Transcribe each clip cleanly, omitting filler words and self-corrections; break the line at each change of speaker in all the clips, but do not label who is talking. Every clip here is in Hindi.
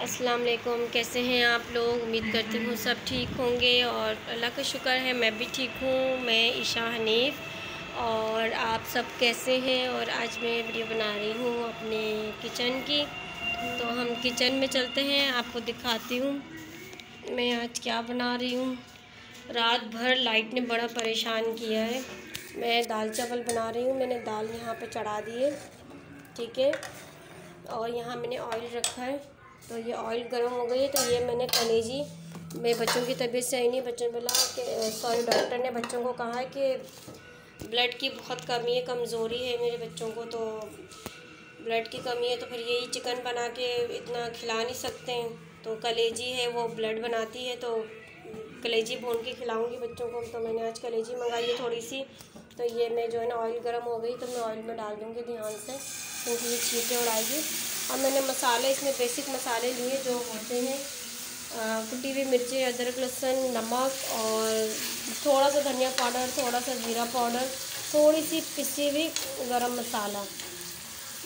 अस्सलाम वालेकुम। कैसे हैं आप लोग? उम्मीद करती हूँ सब ठीक होंगे और अल्लाह का शुक्र है मैं भी ठीक हूँ। मैं ईशा हनीफ़ और आप सब कैसे हैं? और आज मैं वीडियो बना रही हूँ अपने किचन की। तो हम किचन में चलते हैं, आपको दिखाती हूँ मैं आज क्या बना रही हूँ। रात भर लाइट ने बड़ा परेशान किया है। मैं दाल चावल बना रही हूँ। मैंने दाल यहाँ पे चढ़ा दी है, ठीक है। और यहाँ मैंने ऑयल रखा है, तो ये ऑयल गर्म हो गई है। तो ये मैंने कलेजी, मेरे बच्चों की तबीयत सही नहीं, बच्चों ने बोला कि डॉक्टर ने बच्चों को कहा है कि ब्लड की बहुत कमी है, कमज़ोरी है मेरे बच्चों को, तो ब्लड की कमी है, तो फिर यही चिकन बना के इतना खिला नहीं सकते हैं। तो कलेजी है वो ब्लड बनाती है, तो कलेजी भून के खिलाऊंगी बच्चों को। तो मैंने आज कलेजी मंगाई है थोड़ी सी। तो ये मैं जो है ना ऑयल गर्म हो गई तो मैं ऑयल में डाल दूँगी ध्यान से, क्योंकि ये छींटे उड़ाएगी। अब मैंने मसाले, इसमें बेसिक मसाले लिए जो होते हैं कुटी हुई मिर्ची, अदरक लहसुन, नमक और थोड़ा सा धनिया पाउडर, थोड़ा सा जीरा पाउडर, थोड़ी सी पिसी हुई गरम मसाला।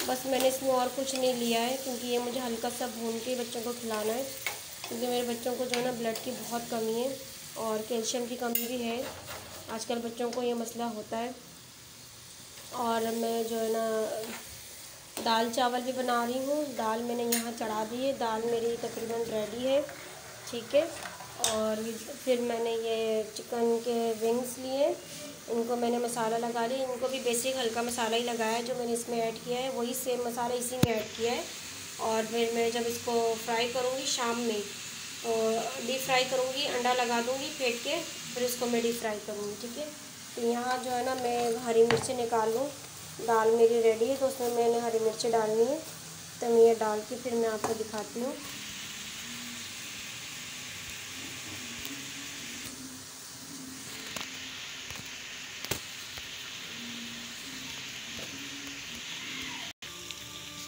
बस मैंने इसमें और कुछ नहीं लिया है, क्योंकि ये मुझे हल्का सा भून के बच्चों को खिलाना है, क्योंकि मेरे बच्चों को जो है ना ब्लड की बहुत कमी है और कैल्शियम की कमी भी है। आजकल बच्चों को ये मसला होता है। और मैं जो है ना दाल चावल भी बना रही हूँ। दाल मैंने यहाँ चढ़ा दी है, दाल मेरी तकरीबन रेडी है, ठीक है। और फिर मैंने ये चिकन के विंग्स लिए, इनको मैंने मसाला लगा लिया। इनको भी बेसिक हल्का मसाला ही लगाया है, जो मैंने इसमें ऐड किया है वही सेम मसाला इसी में ऐड किया है। और फिर मैं जब इसको फ्राई करूँगी शाम में, तो डीप फ्राई करूँगी, अंडा लगा दूँगी फेंट के, फिर उसको मैं डीप फ्राई करूँगी, ठीक है। तो यहाँ जो है ना मैं हरी मिर्ची निकाल लूँ। दाल मेरी रेडी है, तो उसमें मैंने हरी मिर्ची डालनी है। तो मैं ये डाल के फिर मैं आपको दिखाती हूँ।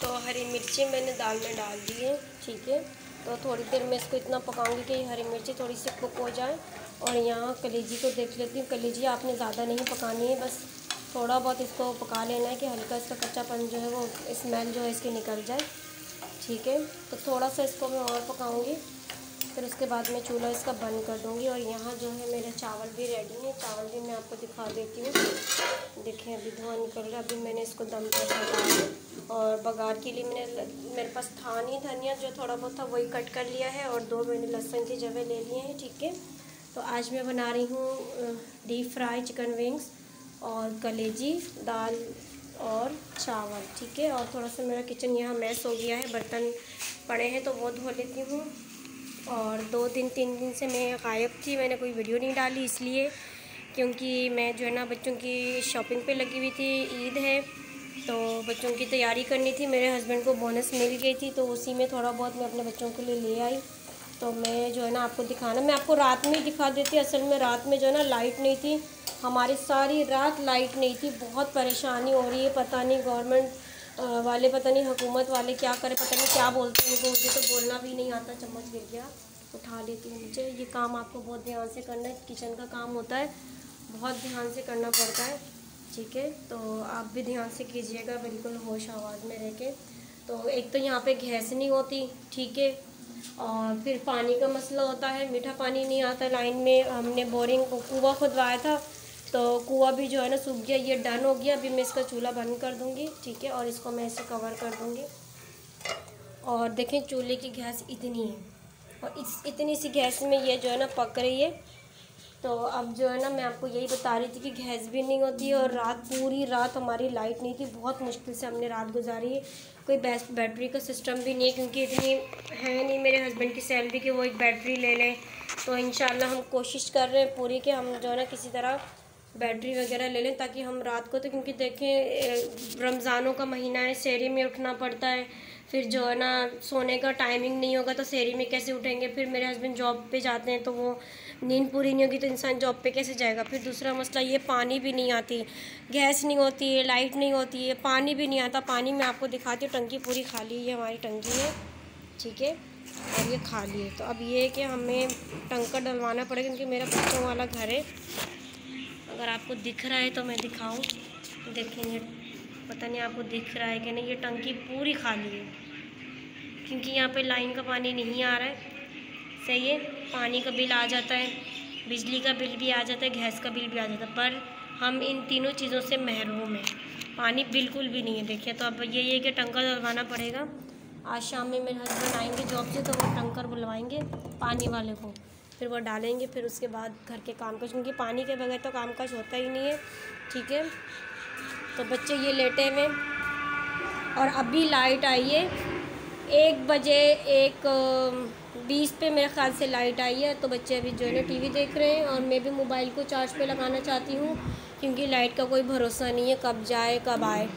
तो हरी मिर्ची मैंने दाल में डाल दी है, ठीक है। तो थोड़ी देर मैं इसको इतना पकाऊंगी कि हरी मिर्ची थोड़ी सी कुक हो जाए। और यहाँ कलेजी को देख लेती हूँ। कलेजी आपने ज़्यादा नहीं पकानी है, बस थोड़ा बहुत इसको पका लेना है कि हल्का इसका कच्चापन जो है वो स्मेल जो है इसकी निकल जाए, ठीक है। तो थोड़ा सा इसको मैं और पकाऊंगी, फिर उसके बाद मैं चूल्हा इसका बंद कर दूंगी। और यहाँ जो है मेरे चावल भी रेडी है, चावल भी मैं आपको दिखा देती हूँ। देखिए अभी धुआं निकल रहा है। अभी मैंने इसको दम पर लगाया और बघार के लिए मेरे पास था नहीं धनिया, जो थोड़ा बहुत था वही कट कर लिया है, और 2 मैंने लहसुन की जवे ले लिए हैं, ठीक है। तो आज मैं बना रही हूँ डीप फ्राई चिकन विंग्स और कलेजी, दाल और चावल, ठीक है। और थोड़ा सा मेरा किचन यहाँ मैस हो गया है, बर्तन पड़े हैं तो वो धो लेती हूँ। और 2-3 दिन से मैं गायब थी, मैंने कोई वीडियो नहीं डाली, इसलिए क्योंकि मैं जो है ना बच्चों की शॉपिंग पे लगी हुई थी। ईद है तो बच्चों की तैयारी करनी थी। मेरे हस्बैंड को बोनस मिल गई थी, तो उसी में थोड़ा बहुत मैं अपने बच्चों के लिए ले आई। तो मैं जो है ना आपको दिखाना, मैं आपको रात में ही दिखा देती। असल में रात में जो है ना लाइट नहीं थी, हमारी सारी रात लाइट नहीं थी। बहुत परेशानी हो रही है, पता नहीं गवर्नमेंट वाले, पता नहीं हुकूमत वाले क्या करें, पता नहीं क्या बोलते हैं उनको। मुझे तो बोलना भी नहीं आता। चम्मच गिर गया, उठा लेती हूँ। मुझे ये काम आपको बहुत ध्यान से करना है, किचन का काम होता है, बहुत ध्यान से करना पड़ता है, ठीक है। तो आप भी ध्यान से कीजिएगा, बिल्कुल होश आवाज़ में रह के। तो एक तो यहाँ पे गैस नहीं होती, ठीक है। और फिर पानी का मसला होता है, मीठा पानी नहीं आता लाइन में। हमने बोरिंग कुआँ खुदवाया था, तो कुआँ भी जो है ना सूख गया। ये डन हो गया। अभी मैं इसका चूल्हा बंद कर दूँगी, ठीक है। और इसको मैं ऐसे कवर कर दूँगी। और देखें चूल्हे की गैस इतनी है, और इतनी सी गैस में ये जो है ना पक रही है। तो अब जो है ना मैं आपको यही बता रही थी कि गैस भी नहीं होती है, और पूरी रात हमारी लाइट नहीं थी। बहुत मुश्किल से हमने रात गुजारी है। कोई बैटरी का सिस्टम भी नहीं है, क्योंकि इतनी है नहीं मेरे हस्बैंड की सैलरी कि वो एक बैटरी ले लें। तो इंशाल्लाह हम कोशिश कर रहे हैं पूरी कि हम जो है ना किसी तरह बैटरी वगैरह ले लें, ताकि हम रात को, तो क्योंकि देखें रमज़ानों का महीना है, सहरी में उठना पड़ता है। फिर जो है ना सोने का टाइमिंग नहीं होगा तो सहरी में कैसे उठेंगे। फिर मेरे हस्बैंड जॉब पे जाते हैं, तो वो नींद पूरी नहीं होगी तो इंसान जॉब पे कैसे जाएगा। फिर दूसरा मसला ये, पानी भी नहीं आती, गैस नहीं होती है, लाइट नहीं होती है, पानी भी नहीं आता। पानी मैं आपको दिखाती हूँ, टंकी पूरी खाली है, हमारी टंकी है, ठीक है। और ये खाली है। तो अब ये है कि हमें टंकर डलवाना पड़ेगा, क्योंकि मेरा बच्चों वाला घर है। अगर आपको दिख रहा है तो मैं दिखाऊं, देखेंगे, पता नहीं आपको दिख रहा है कि नहीं, ये टंकी पूरी खाली है, क्योंकि यहाँ पे लाइन का पानी नहीं आ रहा है। सही है, पानी का बिल आ जाता है, बिजली का बिल भी आ जाता है, गैस का बिल भी आ जाता है, पर हम इन तीनों चीज़ों से महरूम हैं। पानी बिल्कुल भी नहीं है। देखिए, तो अब ये है कि टंकर डलवाना पड़ेगा। आज शाम में मेरे हस्बैंड आएंगे जॉब से, तो वो टंकर बुलवाएंगे पानी वाले को, फिर वो डालेंगे, फिर उसके बाद घर के कामकाज, क्योंकि पानी के बगैर तो कामकाज होता ही नहीं है। ठीक है, तो बच्चे ये लेटे हुए और अभी लाइट आई है 1 बजे 1:20 पे मेरे ख्याल से लाइट आई है। तो बच्चे अभी जो है ना टीवी देख रहे हैं और मैं भी मोबाइल को चार्ज पे लगाना चाहती हूँ, क्योंकि लाइट का कोई भरोसा नहीं है, कब जाए कब आए।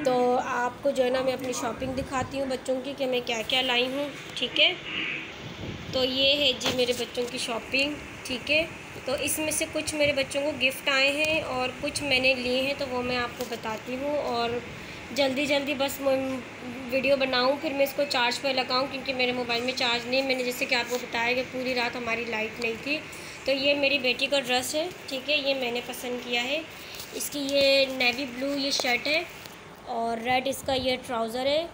तो आपको जो है ना मैं अपनी शॉपिंग दिखाती हूँ बच्चों की, कि मैं क्या क्या लाई हूँ। ठीक है, तो ये है जी मेरे बच्चों की शॉपिंग। ठीक है, तो इसमें से कुछ मेरे बच्चों को गिफ्ट आए हैं और कुछ मैंने लिए हैं, तो वो मैं आपको बताती हूँ। और जल्दी जल्दी बस मैं वीडियो बनाऊँ, फिर मैं इसको चार्ज पर लगाऊँ, क्योंकि मेरे मोबाइल में चार्ज नहीं। मैंने जैसे कि आपको बताया कि पूरी रात हमारी लाइट नहीं थी। तो ये मेरी बेटी का ड्रेस है। ठीक है, ये मैंने पसंद किया है। इसकी ये नेवी ब्लू ये शर्ट है और रेड इसका ये ट्राउज़र है,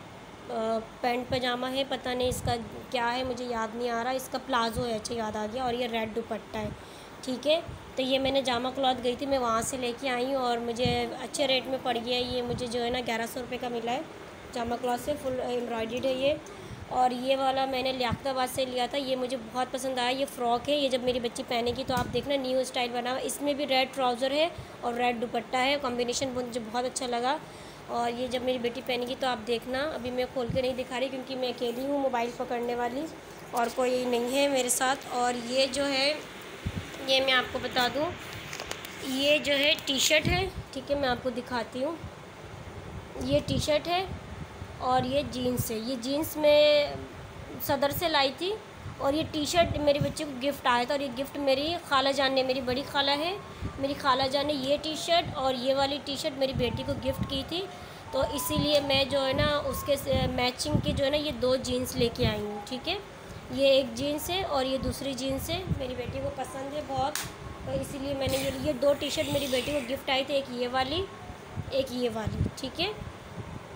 पैंट पजामा है, पता नहीं इसका क्या है, मुझे याद नहीं आ रहा। इसका प्लाज़ो है, अच्छा याद आ गया, और ये रेड दुपट्टा है। ठीक है, तो ये मैंने जामा क्लॉथ गई थी, मैं वहाँ से लेके आई हूँ और मुझे अच्छे रेट में पड़ गया है। ये मुझे जो है ना 1100 रुपये का मिला है जामा क्लॉथ से, फुल एम्ब्रॉयडर्ड है ये। और ये वाला मैंने लियाकताबाद से लिया था, ये मुझे बहुत पसंद आया। ये फ़्रॉक है, ये जब मेरी बच्ची पहनेगी तो आप देखना न्यू स्टाइल बना हुआ। इसमें भी रेड ट्राउज़र है और रेड दुपट्टा है, कॉम्बिनेशन मुझे बहुत अच्छा लगा। और ये जब मेरी बेटी पहनेगी तो आप देखना। अभी मैं खोल के नहीं दिखा रही क्योंकि मैं अकेली हूँ मोबाइल पकड़ने वाली और कोई नहीं है मेरे साथ। और ये जो है ये मैं आपको बता दूँ, ये जो है टी शर्ट है। ठीक है, मैं आपको दिखाती हूँ। ये टी शर्ट है और ये जीन्स है। ये जीन्स मैं सदर से लाई थी और ये टी शर्ट मेरे बच्चे को गिफ्ट आया था। और ये गिफ्ट मेरी खाला जान ने, मेरी बड़ी खाला है, मेरी खाला जान ने ये टी शर्ट और ये वाली टी शर्ट मेरी बेटी को गिफ्ट की थी। तो इसीलिए मैं जो है ना उसके मैचिंग की जो है ना ये 2 जीन्स लेके आई हूँ। ठीक है, ये एक जीन्स है और ये दूसरी जीन्स है, मेरी बेटी को पसंद है बहुत, तो इसीलिए मैंने ये 2 टी शर्ट मेरी बेटी को गिफ्ट आई थी, एक ये वाली एक ये वाली। ठीक है,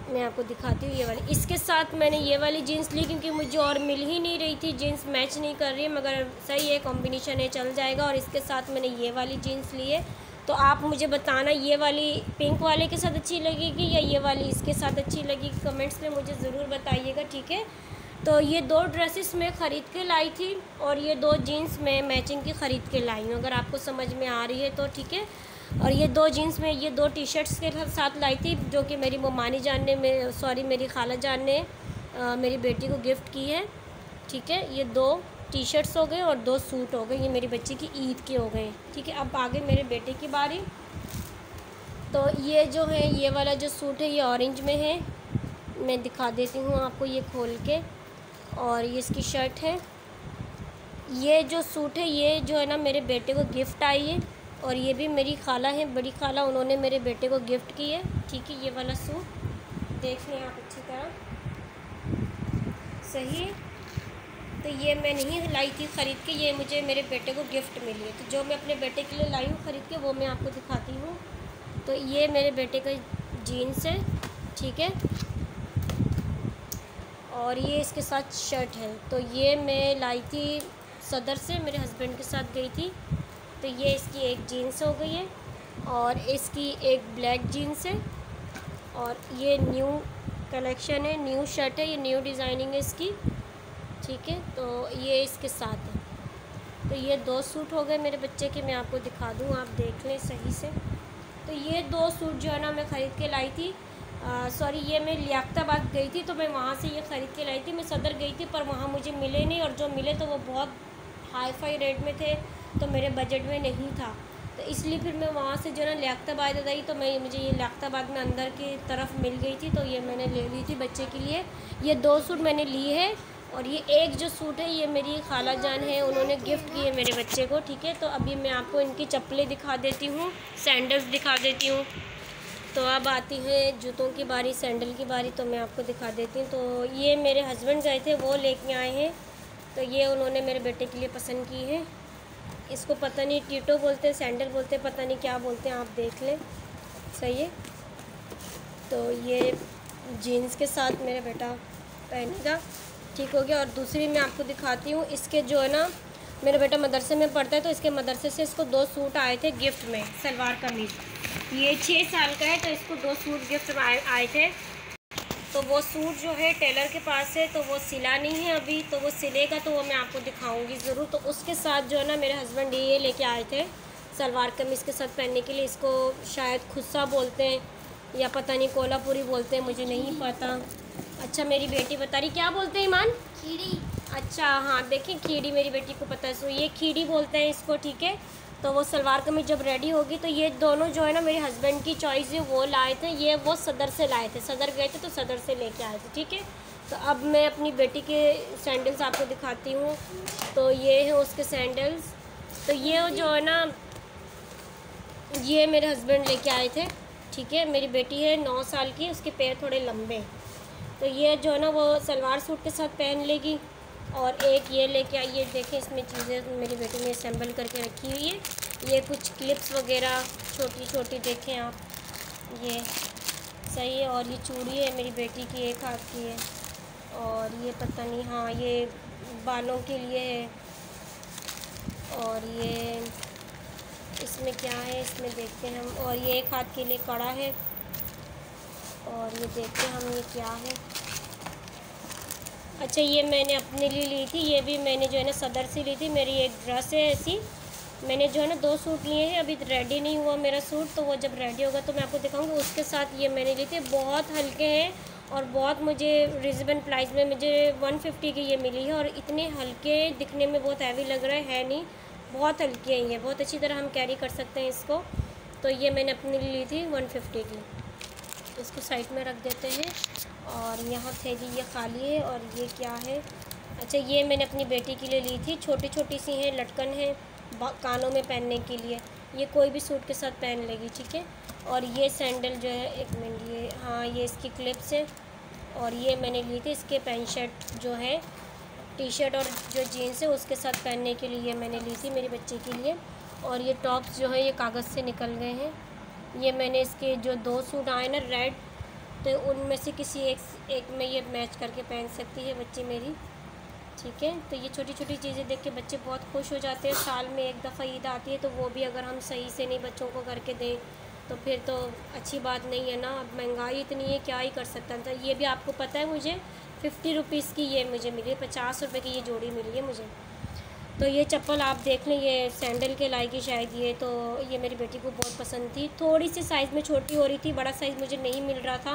मैं आपको दिखाती हूँ ये वाली। इसके साथ मैंने ये वाली जीन्स ली क्योंकि मुझे और मिल ही नहीं रही थी, जीन्स मैच नहीं कर रही है, मगर सही है, कॉम्बिनेशन है, चल जाएगा। और इसके साथ मैंने ये वाली जीन्स ली है। तो आप मुझे बताना ये वाली पिंक वाले के साथ अच्छी लगेगी या ये वाली इसके साथ अच्छी लगेगी, कमेंट्स में मुझे ज़रूर बताइएगा। ठीक है, तो ये 2 ड्रेसेस मैं ख़रीद के लाई थी और ये 2 जीन्स मैं मैचिंग की ख़रीद के लाई हूँ, अगर आपको समझ में आ रही है तो। ठीक है, और ये 2 जीन्स में ये 2 टी शर्ट्स के साथ लाई थी, जो कि मेरी मोमानी जान ने मेरी खाला जान ने मेरी बेटी को गिफ्ट की है। ठीक है, ये 2 टी शर्ट्स हो गए और 2 सूट हो गए, ये मेरी बच्ची की ईद के हो गए। ठीक है, अब आगे मेरे बेटे की बारी। तो ये जो है ये वाला जो सूट है ये ऑरेंज में है, मैं दिखा देती हूँ आपको ये खोल के। और ये इसकी शर्ट है। ये जो सूट है ये जो है ना मेरे बेटे को गिफ्ट आई है और ये भी मेरी खाला है, बड़ी खाला, उन्होंने मेरे बेटे को गिफ्ट की है। ठीक है, ये वाला सूट देख लें आप अच्छी तरह, सही है। तो ये मैं नहीं लाई थी ख़रीद के, ये मुझे मेरे बेटे को गिफ्ट मिली है। तो जो मैं अपने बेटे के लिए लाई हूँ ख़रीद के वो मैं आपको दिखाती हूँ। तो ये मेरे बेटे का जीन्स है। ठीक है, और ये इसके साथ शर्ट है। तो ये मैं लाई थी सदर से, मेरे हस्बैंड के साथ गई थी। तो ये इसकी एक जीन्स हो गई है और इसकी एक ब्लैक जीन्स है और ये न्यू कलेक्शन है, न्यू शर्ट है, ये न्यू डिज़ाइनिंग है इसकी। ठीक है, तो ये इसके साथ है। तो ये 2 सूट हो गए मेरे बच्चे के, मैं आपको दिखा दूँ, आप देख लें सही से। तो ये 2 सूट जो है ना मैं ख़रीद के लाई थी, सॉरी ये मैं लियाकताबाद गई थी तो मैं वहाँ से ये ख़रीद के लाई थी। मैं सदर गई थी पर वहाँ मुझे मिले नहीं, और जो मिले तो वो बहुत हाई फाई रेट में थे, तो मेरे बजट में नहीं था। तो इसलिए फिर मैं वहाँ से जो है ना लियाकताबाद आई, तो मुझे ये लियाकताबाद में अंदर की तरफ मिल गई थी, तो ये मैंने ले ली थी बच्चे के लिए। ये 2 सूट मैंने लिए हैं और ये एक जो सूट है ये मेरी खाला जान है, उन्होंने गिफ्ट किए मेरे बच्चे को। ठीक है, तो अभी मैं आपको इनकी चप्पलें दिखा देती हूँ, सैंडल्स दिखा देती हूँ। तो अब आती है जूतों की बारी, सैंडल की बारी, तो मैं आपको दिखा देती हूँ। तो ये मेरे हस्बैंड गए थे, वो लेके आए हैं, तो ये उन्होंने मेरे बेटे के लिए पसंद की है। इसको पता नहीं टीटो बोलते हैं, सैंडल बोलते हैं, पता नहीं क्या बोलते हैं, आप देख लें, सही है। तो ये जीन्स के साथ मेरा बेटा पहनेगा ठीक हो गया। और दूसरी मैं आपको दिखाती हूँ, इसके जो है ना, मेरा बेटा मदरसे में पढ़ता है तो इसके मदरसे से इसको 2 सूट आए थे गिफ्ट में, सलवार कमीज़। ये 6 साल का है तो इसको 2 सूट गिफ्ट में आए थे। तो वो सूट जो है टेलर के पास है, तो वो सिला नहीं है अभी, तो वो सिलेगा तो वो मैं आपको दिखाऊंगी ज़रूर। तो उसके साथ जो है ना, मेरे हस्बैंड ये लेके आए थे सलवार कमीज़ के साथ पहनने के लिए। इसको शायद खुस्सा बोलते हैं या पता नहीं कोल्हापुरी बोलते हैं, मुझे नहीं पता। अच्छा, मेरी बेटी बता रही क्या बोलते हैं ईमान? खीड़ी। अच्छा हाँ, देखिए खीड़ी मेरी बेटी को पता है, सो ये खीड़ी बोलते हैं इसको, ठीक है। तो वो सलवार कमीज जब रेडी होगी तो ये दोनों जो है ना मेरे हस्बैंड की चॉइस है, वो लाए थे। ये वो सदर से लाए थे, सदर गए थे तो सदर से लेके आए थे, ठीक है। तो अब मैं अपनी बेटी के सैंडल्स आपको दिखाती हूँ। तो ये है उसके सैंडल्स। तो ये जो है ना, ये मेरे हस्बैंड लेके आए थे, ठीक है। मेरी बेटी है 9 साल की, उसके पैर थोड़े लंबे, तो ये जो है ना वो सलवार सूट के साथ पहन लेगी। और एक ये लेके आई, ये देखें इसमें चीज़ें मेरी बेटी ने असेंबल करके रखी हुई है। ये कुछ क्लिप्स वगैरह छोटी छोटी देखें आप, ये सही है। और ये चूड़ी है मेरी बेटी की, एक हाथ की है। और ये पता नहीं, हाँ ये बालों के लिए है। और ये इसमें क्या है, इसमें देखते हैं हम। और ये एक हाथ के लिए कड़ा है। और ये देखते हैं हम, ये क्या है। अच्छा, ये मैंने अपने लिए ली थी, ये भी मैंने जो है ना सदर से ली थी। मेरी एक ड्रेस है ऐसी, मैंने जो है ना 2 सूट लिए हैं, अभी रेडी नहीं हुआ मेरा सूट, तो वो जब रेडी होगा तो मैं आपको दिखाऊंगी। उसके साथ ये मैंने लिए थे, बहुत हल्के हैं और बहुत मुझे रिजनेबल प्राइस में मुझे 150 की ये मिली है। और इतने हल्के, दिखने में बहुत हैवी लग रहा है नहीं, बहुत हल्के हैं ये, बहुत अच्छी तरह हम कैरी कर सकते हैं इसको। तो ये मैंने अपने लिए ली थी 150 की। इसको साइड में रख देते हैं। और यहाँ थैली ये खाली है। और ये क्या है, अच्छा ये मैंने अपनी बेटी के लिए ली थी, छोटी छोटी सी हैं, लटकन है कानों में पहनने के लिए, ये कोई भी सूट के साथ पहन लेगी, ठीक है। और ये सैंडल जो है, एक मिनट, ये हाँ ये इसकी क्लिप्स है। और ये मैंने ली थी इसके पैंट शर्ट जो है, टी शर्ट और जो जीन्स है उसके साथ पहनने के लिए मैंने ली थी मेरी बच्ची के लिए। और ये टॉप्स जो है ये कागज़ से निकल गए हैं। ये मैंने इसके जो 2 सूट आए ना रेड, तो उनमें से किसी एक में ये मैच करके पहन सकती है बच्ची मेरी, ठीक है। तो ये छोटी छोटी चीज़ें देख के बच्चे बहुत खुश हो जाते हैं। साल में एक दफ़ा ईद आती है, तो वो भी अगर हम सही से नहीं बच्चों को करके दें तो फिर तो अच्छी बात नहीं है ना। अब महंगाई इतनी है, क्या ही कर सकता था। ये भी आपको पता है मुझे 50 रुपीज़ की ये मुझे मिली है, 50 रुपये की ये जोड़ी मिली है मुझे। तो ये चप्पल आप देख लें, ये सैंडल के लायक ही शायद ये, तो ये मेरी बेटी को बहुत पसंद थी। थोड़ी सी साइज़ में छोटी हो रही थी, बड़ा साइज़ मुझे नहीं मिल रहा था,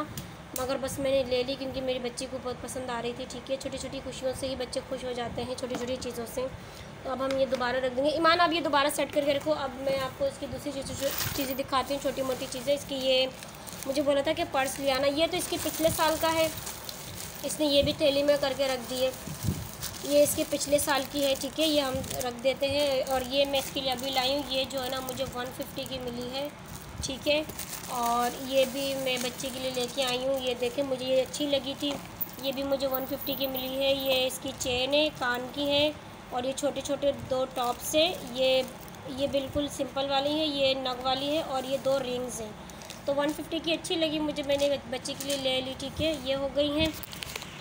मगर बस मैंने ले ली क्योंकि मेरी बच्ची को बहुत पसंद आ रही थी, ठीक है। छोटी छोटी खुशियों से ही बच्चे खुश हो जाते हैं, छोटी छोटी चीज़ों से। तो अब हम ये दोबारा रख देंगे। ईमान आप ये दोबारा सेट करके रखो। अब मैं आपको इसकी दूसरी चीज़ें दिखाती हूँ, छोटी मोटी चीज़ें। इसकी ये मुझे बोला था कि पर्स ले आना, ये तो इसके पिछले साल का है, इसने ये भी थैली में करके रख दी है। ये इसके पिछले साल की है, ठीक है, ये हम रख देते हैं। और ये मैं इसके लिए अभी लाई हूँ, ये जो है ना मुझे 150 की मिली है, ठीक है। और ये भी मैं बच्चे के लिए लेके आई हूँ, ये देखें मुझे ये अच्छी लगी थी, ये भी मुझे 150 की मिली है। ये इसकी चेन है, कान की है। और ये छोटे छोटे 2 टॉप्स है, ये बिल्कुल सिंपल वाली है, ये नग वाली है। और ये 2 रिंग्स हैं। तो 150 की अच्छी लगी मुझे, मैंने बच्चे के लिए ले ली, ठीक है। ये हो गई हैं।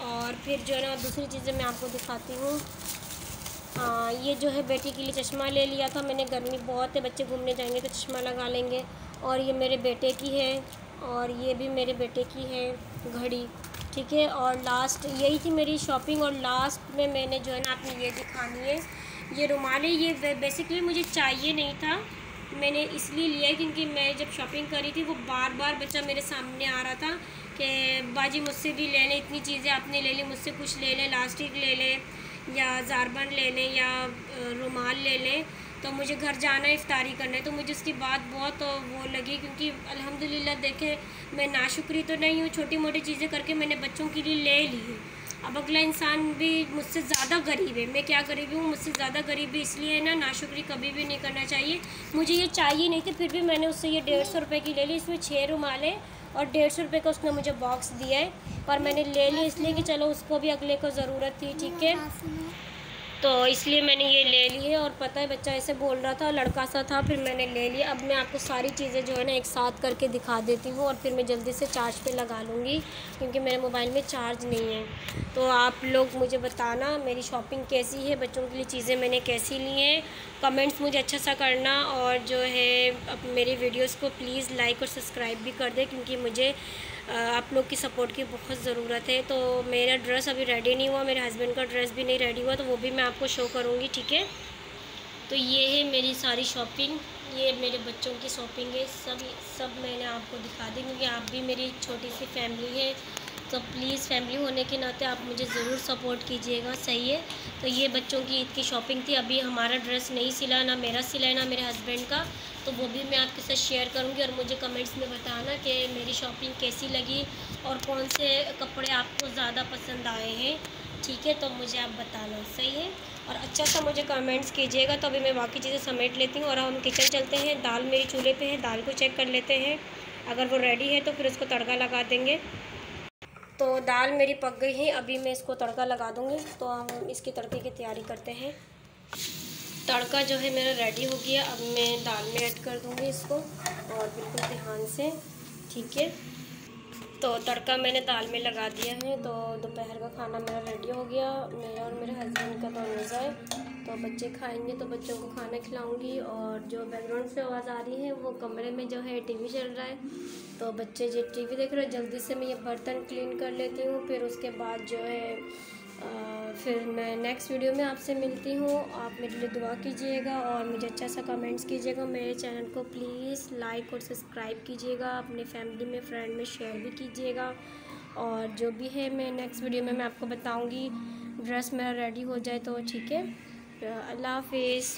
और फिर जो है ना दूसरी चीज़ें मैं आपको दिखाती हूँ। हाँ, ये जो है बेटी के लिए चश्मा ले लिया था मैंने, गर्मी बहुत है, बच्चे घूमने जाएंगे तो चश्मा लगा लेंगे। और ये मेरे बेटे की है, और ये भी मेरे बेटे की है घड़ी, ठीक है। और लास्ट यही थी मेरी शॉपिंग। और लास्ट में मैंने जो है ना अपनी ये दिखानी है, ये रुमाल है। ये बेसिकली मुझे चाहिए नहीं था, मैंने इसलिए लिया क्योंकि मैं जब शॉपिंग करी थी वो बार बार बच्चा मेरे सामने आ रहा था कि बाजी मुझसे भी ले लें, इतनी चीज़ें आपने ले ली, मुझसे कुछ ले लें, लास्टिक ले लें या ज़ारबन ले लें या रुमाल ले लें। तो मुझे घर जाना है, इफ्तारी करना है। तो मुझे उसकी बात बहुत वो लगी क्योंकि अल्हम्दुलिल्लाह देखें मैं नाशुक्री तो नहीं हूँ, छोटी मोटी चीज़ें करके मैंने बच्चों के लिए ले ली है। अब अगला इंसान भी मुझसे ज़्यादा गरीब है, मैं क्या गरीबी हूँ, मुझसे ज़्यादा गरीबी इसलिए है ना, नाशुक्री कभी भी नहीं करना चाहिए। मुझे ये चाहिए नहीं थी, फिर भी मैंने उससे ये 150 रुपये की ले ली। इसमें 6 रुमाल है और 150 रुपये का उसने मुझे बॉक्स दिया है, पर मैंने ले ली इसलिए कि चलो उसको भी अगले को ज़रूरत थी, ठीक है। तो इसलिए मैंने ये ले ली है। और पता है बच्चा ऐसे बोल रहा था, लड़का सा था, फिर मैंने ले लिया। अब मैं आपको सारी चीज़ें जो है ना एक साथ करके दिखा देती हूँ और फिर मैं जल्दी से चार्ज पे लगा लूँगी क्योंकि मेरे मोबाइल में चार्ज नहीं है। तो आप लोग मुझे बताना मेरी शॉपिंग कैसी है, बच्चों के लिए चीज़ें मैंने कैसी ली हैं, कमेंट्स मुझे अच्छा सा करना। और जो है अब मेरी वीडियोस को प्लीज़ लाइक और सब्सक्राइब भी कर दें क्योंकि मुझे आप लोग की सपोर्ट की बहुत ज़रूरत है। तो मेरा ड्रेस अभी रेडी नहीं हुआ, मेरे हस्बैंड का ड्रेस भी नहीं रेडी हुआ, तो वो भी मैं आपको शो करूँगी, ठीक है। तो ये है मेरी सारी शॉपिंग, ये मेरे बच्चों की शॉपिंग है, सब मैंने आपको दिखा दी क्योंकि आप भी मेरी छोटी सी फैमिली है। तो प्लीज़ फैमिली होने के नाते आप मुझे ज़रूर सपोर्ट कीजिएगा, सही है। तो ये बच्चों की ईद की शॉपिंग थी। अभी हमारा ड्रेस नहीं सिला, ना मेरा सिला है ना मेरे हस्बैंड का, तो वो भी मैं आपके साथ शेयर करूँगी। और मुझे कमेंट्स में बताना कि मेरी शॉपिंग कैसी लगी और कौन से कपड़े आपको ज़्यादा पसंद आए हैं, ठीक है। तो मुझे आप बताना, सही है। और अच्छा सा मुझे कमेंट्स कीजिएगा। तो अभी मैं बाकी चीज़ें समेट लेती हूँ और हम किचन चलते हैं। दाल मेरी चूल्हे पे है, दाल को चेक कर लेते हैं, अगर वो रेडी है तो फिर उसको तड़का लगा देंगे। तो दाल मेरी पक गई है, अभी मैं इसको तड़का लगा दूँगी। तो हम इसकी तड़के की तैयारी करते हैं। तड़का जो है मेरा रेडी हो गया, अब मैं दाल में ऐड कर दूँगी इसको और बिल्कुल ध्यान से, ठीक है। तो तड़का मैंने दाल में लगा दिया है। तो दोपहर का खाना मेरा रेडी हो गया, मेरा और मेरे हस्बैंड का नॉनवेज है। तो बच्चे खाएंगे तो बच्चों को खाना खिलाऊंगी। और जो बैकग्राउंड से आवाज़ आ रही है वो कमरे में जो है टीवी चल रहा है, तो बच्चे जो टीवी देख रहे हैं। जल्दी से मैं ये बर्तन क्लीन कर लेती हूँ, फिर उसके बाद जो है फिर मैं नेक्स्ट वीडियो में आपसे मिलती हूँ। आप मेरे लिए दुआ कीजिएगा और मुझे अच्छा सा कमेंट्स कीजिएगा। मेरे चैनल को प्लीज़ लाइक और सब्सक्राइब कीजिएगा, अपने फैमिली में फ्रेंड में शेयर भी कीजिएगा। और जो भी है मैं नेक्स्ट वीडियो में मैं आपको बताऊँगी। ड्रेस मेरा रेडी हो जाए तो ठीक है। अल्लाह हाफिज़।